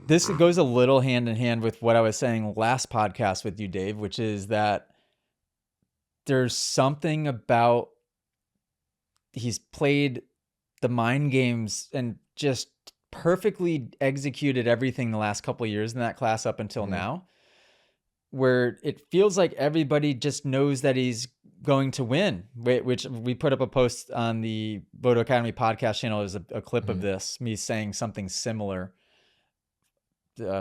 this goes a little hand in hand with what I was saying last podcast with you, Dave, which is that there's something about he's played the mind games and just perfectly executed everything the last couple of years in that class up until now, where it feels like everybody just knows that he's going to win, which we put up a post on the Moto Academy podcast channel. There's a clip of this, me saying something similar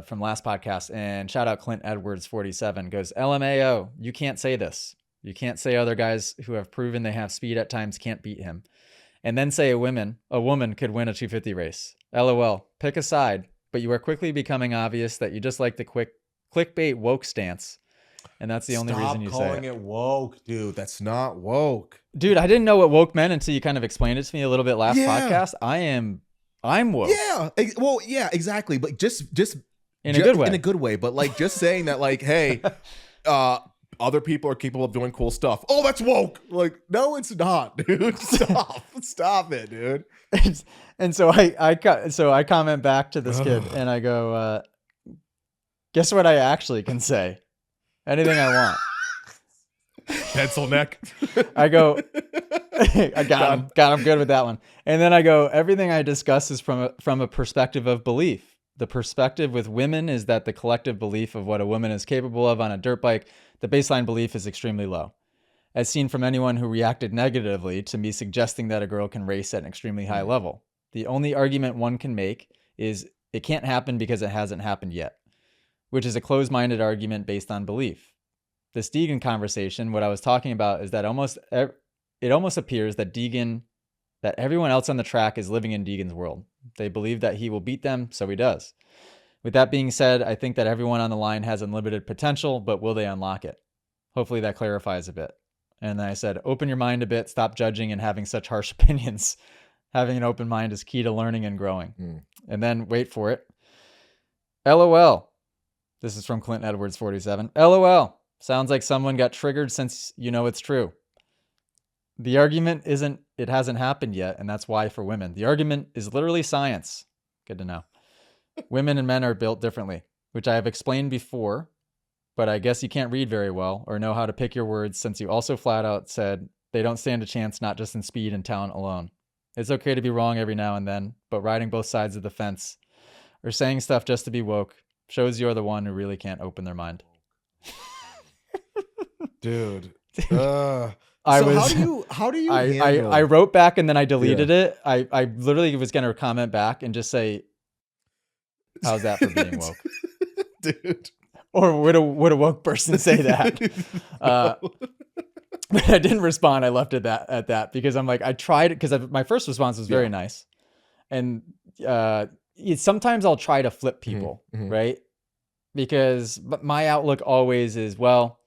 from last podcast. And shout out Clint Edwards 47 goes, LMAO, you can't say this. You can't say other guys who have proven they have speed at times can't beat him. And then say a woman could win a 250 race. LOL, pick a side, but you are quickly becoming obvious that you just like the quick clickbait woke stance. And that's the only reason you say it. Stop calling it woke, dude. That's not woke. Dude, I didn't know what woke meant until you kind of explained it to me a little bit last podcast. I'm woke. Yeah. Well, yeah, exactly. But just in a good way. In a good way. But like just saying that, like, hey, other people are capable of doing cool stuff. Oh, that's woke. Like, no, it's not, dude. Stop it, dude. And so I comment back to this kid and I go, guess what I actually can say? Anything I want. Pencil neck. I go, I got him good with that one. And then I go, everything I discuss is from a perspective of belief. The perspective with women is that the collective belief of what a woman is capable of on a dirt bike, the baseline belief is extremely low. As seen from anyone who reacted negatively to me suggesting that a girl can race at an extremely high level. The only argument one can make is it can't happen because it hasn't happened yet, which is a closed-minded argument based on belief. This Deegan conversation, what I was talking about is that it almost appears that that everyone else on the track is living in Deegan's world. They believe that he will beat them, so he does. With that being said, I think that everyone on the line has unlimited potential, but will they unlock it? Hopefully that clarifies a bit. And then I said, open your mind a bit, stop judging and having such harsh opinions. Having an open mind is key to learning and growing. And then, wait for it. LOL. This is from Clint Edwards 47. LOL. Sounds like someone got triggered since you know it's true. The argument isn't, it hasn't happened yet, and that's why for women. The argument is literally science. Good to know. Women and men are built differently, which I have explained before, but I guess you can't read very well or know how to pick your words since you also flat out said they don't stand a chance, not just in speed and talent alone. It's okay to be wrong every now and then, but riding both sides of the fence or saying stuff just to be woke shows you're the one who really can't open their mind. Dude. How do you handle... I wrote back and then I deleted it. I literally was going to comment back and just say, how's that for being woke? Dude. Or would a woke person say that? But I didn't respond. I left it at that because I'm like, I tried it because my first response was very nice. And sometimes I'll try to flip people, right? Because my outlook always is, well,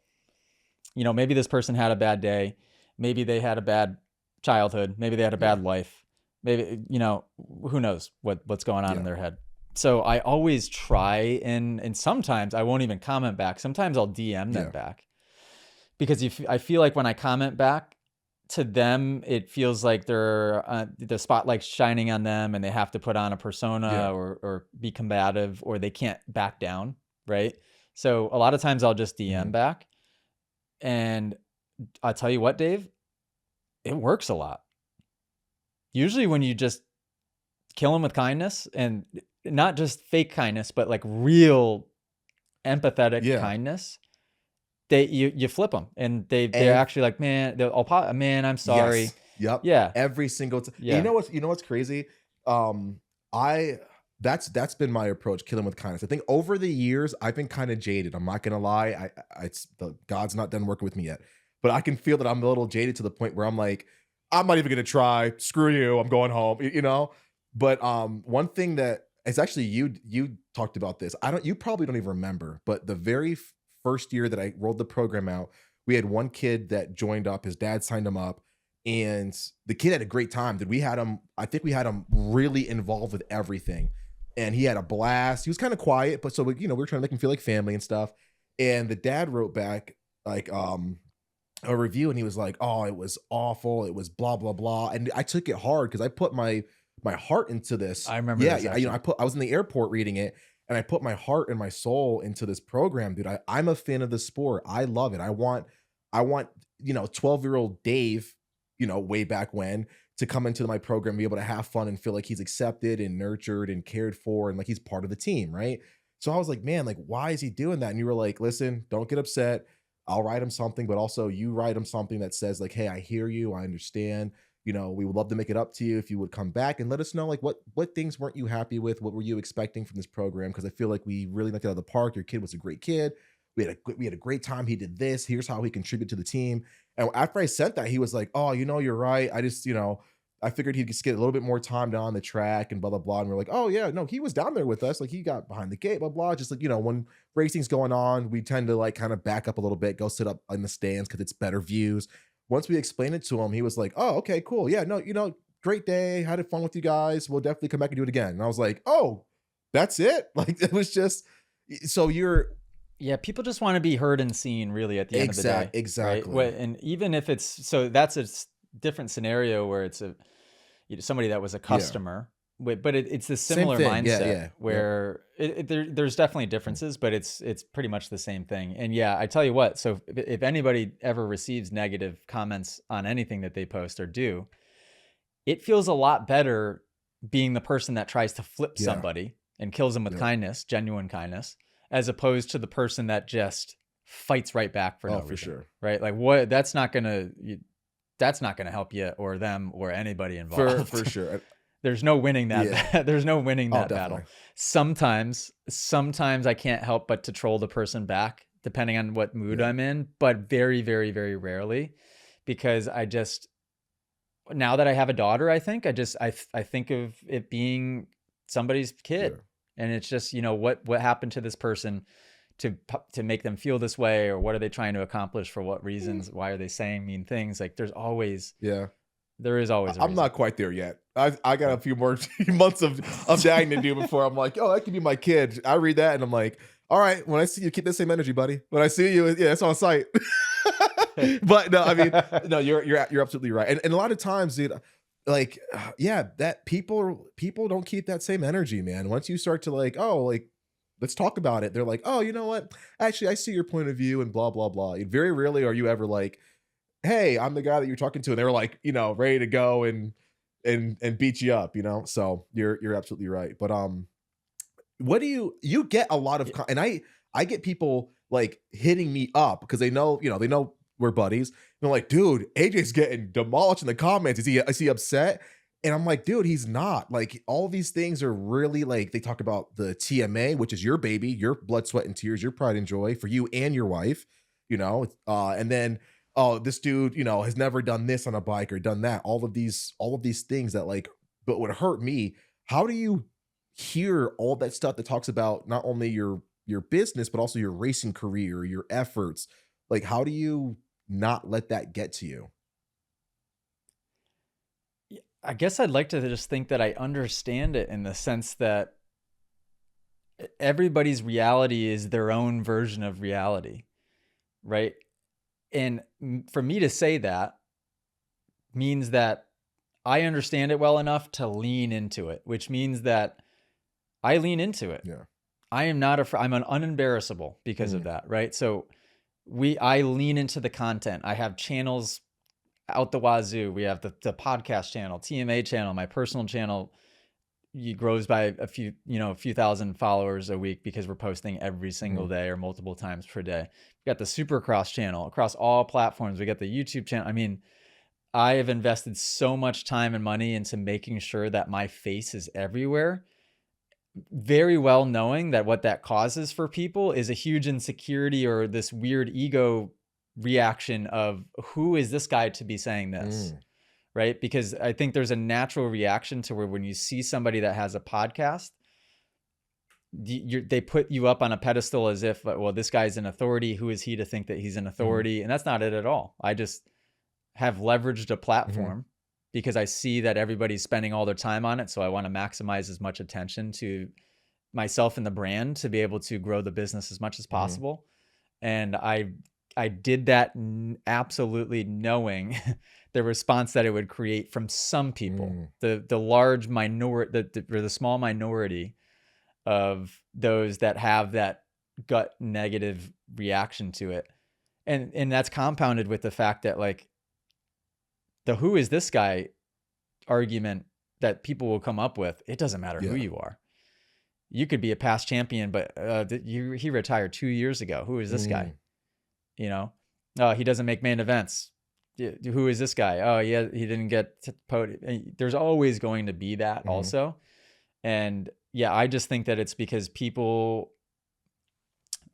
maybe this person had a bad day. Maybe they had a bad childhood. Maybe they had a bad life. Maybe, who knows what's going on in their head. So I always try, and sometimes I won't even comment back. Sometimes I'll DM them back. Because I feel like when I comment back to them, it feels like they're the spotlight's shining on them and they have to put on a persona or be combative or they can't back down, right? So a lot of times I'll just DM back. And I'll tell you what, Dave, it works a lot. Usually when you just kill them with kindness, and not just fake kindness, but like real empathetic kindness, you flip them and they're actually like, man, I'm sorry. Yes. Yep. Yeah. Every single time. Yeah. You know what's crazy? That's been my approach, killing with kindness. I think over the years I've been kind of jaded. I'm not gonna lie. God's not done working with me yet, but I can feel that I'm a little jaded to the point where I'm like, I'm not even gonna try. Screw you. I'm going home. But one thing that is actually you talked about this. You probably don't even remember, but the very first year that I rolled the program out, we had one kid that joined up. His dad signed him up. And the kid had a great time. I think we had him really involved with everything. And he had a blast. He was kind of quiet, but so we were trying to make him feel like family and stuff. And the dad wrote back like a review, and he was like, "Oh, it was awful. It was blah blah blah." And I took it hard because I put my heart into this. I remember. Yeah, I was in the airport reading it, and I put my heart and my soul into this program, dude. I'm a fan of the sport. I love it. I want 12-year-old Dave, way back when, to come into my program, be able to have fun and feel like he's accepted and nurtured and cared for and like he's part of the team, right? So I was like, man, like, why is he doing that? And you were like, listen, don't get upset. I'll write him something, but also you write him something that says, like, hey, I hear you, I understand. We would love to make it up to you if you would come back and let us know, like, what things weren't you happy with? What were you expecting from this program? Because I feel like we really knocked it out of the park. Your kid was a great kid. We had a great time. He did this. Here's how he contributed to the team. And after I sent that, he was like, oh, you're right. I just, I figured he'd just get a little bit more time down on the track and blah, blah, blah. And we're like, oh, yeah, no, he was down there with us. Like, he got behind the gate, blah, blah. Just like, when racing's going on, we tend to like kind of back up a little bit, go sit up in the stands because it's better views. Once we explained it to him, he was like, oh, okay, cool. Yeah, no, great day. Had fun with you guys. We'll definitely come back and do it again. And I was like, oh, that's it. Like, it was just, so yeah, people just want to be heard and seen, really, at the end of the day. Exactly. Right? And even if that's a different scenario where it's somebody that was a customer, but it's the similar mindset where there's definitely differences, but it's pretty much the same thing. And yeah, I tell you what, so if anybody ever receives negative comments on anything that they post or do, it feels a lot better being the person that tries to flip somebody and kills them with kindness, genuine kindness, as opposed to the person that just fights right back for no reason. Sure. Right? Like, that's not gonna help you or them or anybody involved. For sure. There's no winning that. There's no winning that battle. Sometimes I can't help but to troll the person back, depending on what mood I'm in, but very, very, very rarely, because now that I have a daughter, I think I think of it being somebody's kid, and it's just, what happened to this person to make them feel this way, or what are they trying to accomplish, for what reasons, why are they saying mean things? Like, there is always a reason. I'm not quite there yet. I got a few more months of dying to do before I'm like, oh, that could be my kid. I read that and I'm like, all right, when I see you, keep the same energy, buddy. When I see you, it's on site. But no, I mean, no, you're absolutely right. And a lot of times, dude, like, that people don't keep that same energy, man. Once you start to like, oh, like, let's talk about it, they're like, oh, you know what? Actually, I see your point of view and blah, blah, blah. Very rarely are you ever like, hey, I'm the guy that you're talking to. And they're like, ready to go and beat you up, So you're absolutely right. But what do you get a lot of, and I get people like hitting me up because they know we're buddies. And they're like, dude, AJ's getting demolished in the comments. Is he upset? And I'm like, dude, he's not. Like, all these things are really, like, they talk about the TMA, which is your baby, your blood, sweat, and tears, your pride and joy for you and your wife, and then, oh, this dude, has never done this on a bike or done that. All of these things that, like, but would hurt me. How do you hear all that stuff that talks about not only your business, but also your racing career, your efforts? Like, how do you not let that get to you? I guess I'd like to just think that I understand it, in the sense that everybody's reality is their own version of reality, right? And for me to say that means that I understand it well enough to lean into it, which means that I lean into it. Yeah. I am not I'm unembarrassable because of that, right? So I lean into the content. I have channels out the wazoo. We have the podcast channel, TMA channel, my personal channel grows by a few thousand followers a week because we're posting every single day or multiple times per day. We got the Supercross channel across all platforms. We got the YouTube channel. I mean, I have invested so much time and money into making sure that my face is everywhere, very well knowing that what that causes for people is a huge insecurity or this weird ego reaction of, who is this guy to be saying this? Right? Because I think there's a natural reaction to where, when you see somebody that has a podcast, they put you up on a pedestal as if, well, this guy's an authority. Who is he to think that he's an authority? And that's not it at all. I just have leveraged a platform because I see that everybody's spending all their time on it. So I want to maximize as much attention to myself and the brand to be able to grow the business as much as possible. And I did that absolutely knowing the response that it would create from some people, the large minority, the small minority of those that have that gut negative reaction to it. And that's compounded with the fact that like the who is this guy argument that people will come up with, it doesn't matter who you are. You could be a past champion, but he retired 2 years ago. Who is this guy? You know, he doesn't make main events. Who is this guy? Oh, yeah, he didn't get to podium. There's always going to be that also. And yeah, I just think that it's because people,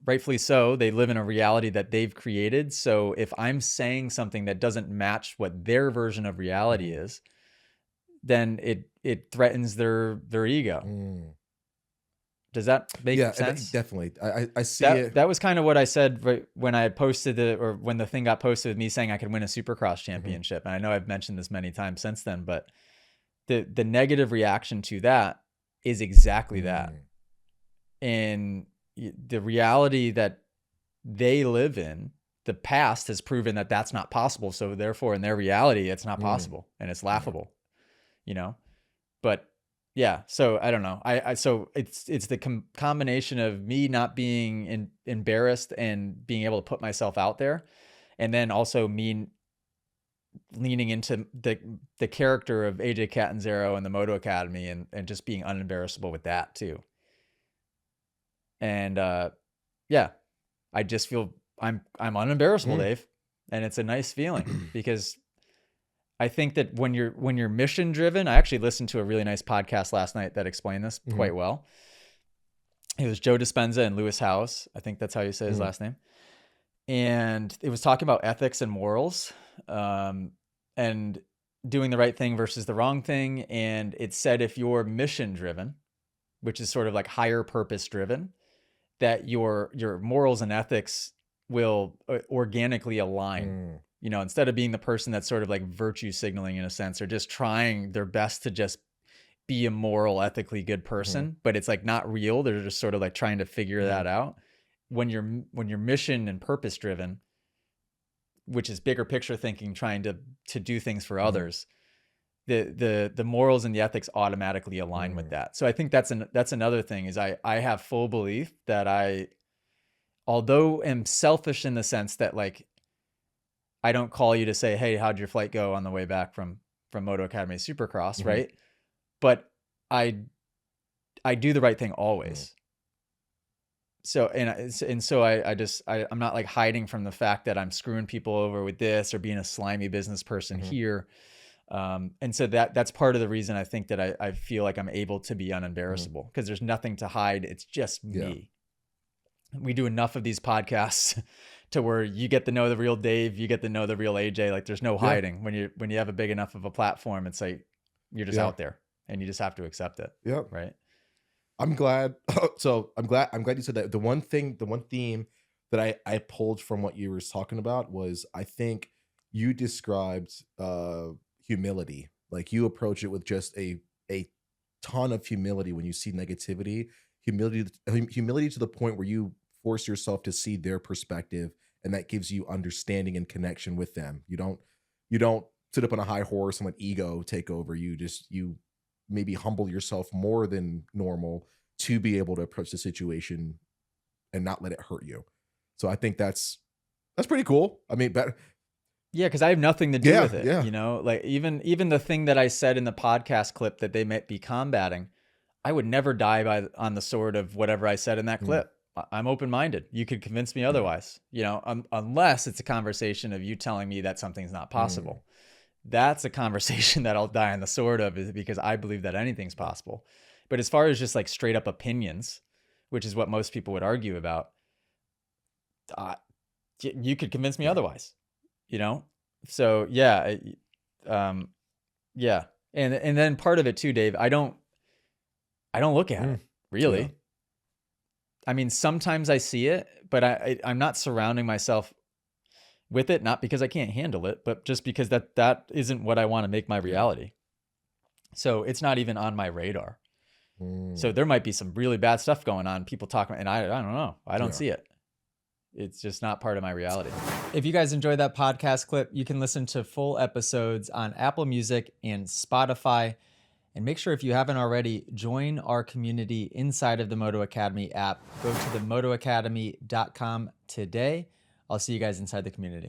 rightfully so, they live in a reality that they've created. So if I'm saying something that doesn't match what their version of reality is, then it threatens their ego. Does that make sense? Definitely. I see that, it. That was kind of what I said right when I had posted it, or when the thing got posted with me saying I could win a Supercross championship. And I know I've mentioned this many times since then, but the negative reaction to that is exactly that. And the reality that they live in, the past has proven that that's not possible. So therefore, in their reality, it's not possible and it's laughable, you know? But yeah, so I don't know. So it's the combination of me not being embarrassed and being able to put myself out there, and then also me leaning into the character of AJ Catanzaro and the Moto Academy, and just being unembarrassable with that too. And yeah, I just feel I'm unembarrassable, Dave, and it's a nice feeling because I think that when you're mission driven, I actually listened to a really nice podcast last night that explained this quite well. It was Joe Dispenza and Lewis Howes. I think that's how you say his last name. And it was talking about ethics and morals, and doing the right thing versus the wrong thing. And it said, if you're mission driven, which is sort of like higher purpose driven, that your morals and ethics will organically align. You know, instead of being the person that's sort of like virtue signaling in a sense, or just trying their best to just be a moral, ethically good person, but it's like not real. They're just sort of like trying to figure that out. When you're mission and purpose driven, which is bigger picture thinking, trying to do things for others, the morals and the ethics automatically align with that. So I think that's another thing is I have full belief that although am selfish in the sense that like, I don't call you to say, hey, how'd your flight go on the way back from Moto Academy Supercross, right? But I do the right thing always. So, I'm not like hiding from the fact that I'm screwing people over with this or being a slimy business person here. And so that's part of the reason I think that I feel like I'm able to be unembarrassable, because there's nothing to hide. It's just me. We do enough of these podcasts to where you get to know the real Dave, you get to know the real AJ. Like there's no hiding when you have a big enough of a platform. It's like, you're just out there and you just have to accept it. Right. I'm glad. So I'm glad you said that. The one theme that I pulled from what you were talking about was, I think you described humility. Like you approach it with just a ton of humility when you see negativity. Humility to the point where you force yourself to see their perspective, and that gives you understanding and connection with them. You don't sit up on a high horse and let ego take over. You maybe humble yourself more than normal to be able to approach the situation and not let it hurt you. So I think that's pretty cool. I mean, yeah, because I have nothing to do with it. You know, like even the thing that I said in the podcast clip that they might be combating, I would never die on the sword of whatever I said in that clip. I'm open-minded. You could convince me otherwise, you know, unless it's a conversation of you telling me that something's not possible. That's a conversation that I'll die on the sword of, is because I believe that anything's possible. But as far as just like straight up opinions, which is what most people would argue about, you could convince me otherwise, you know? So yeah. Yeah. And then part of it too, Dave, I don't look at it really. I mean, sometimes I see it, but I'm not surrounding myself with it, not because I can't handle it, but just because that isn't what I want to make my reality. So it's not even on my radar. So there might be some really bad stuff going on, people talking, and I don't know. I don't see it. It's just not part of my reality. If you guys enjoyed that podcast clip, you can listen to full episodes on Apple Music and Spotify. And make sure, if you haven't already, join our community inside of the Moto Academy app. Go to the motoacademy.com today. I'll see you guys inside the community.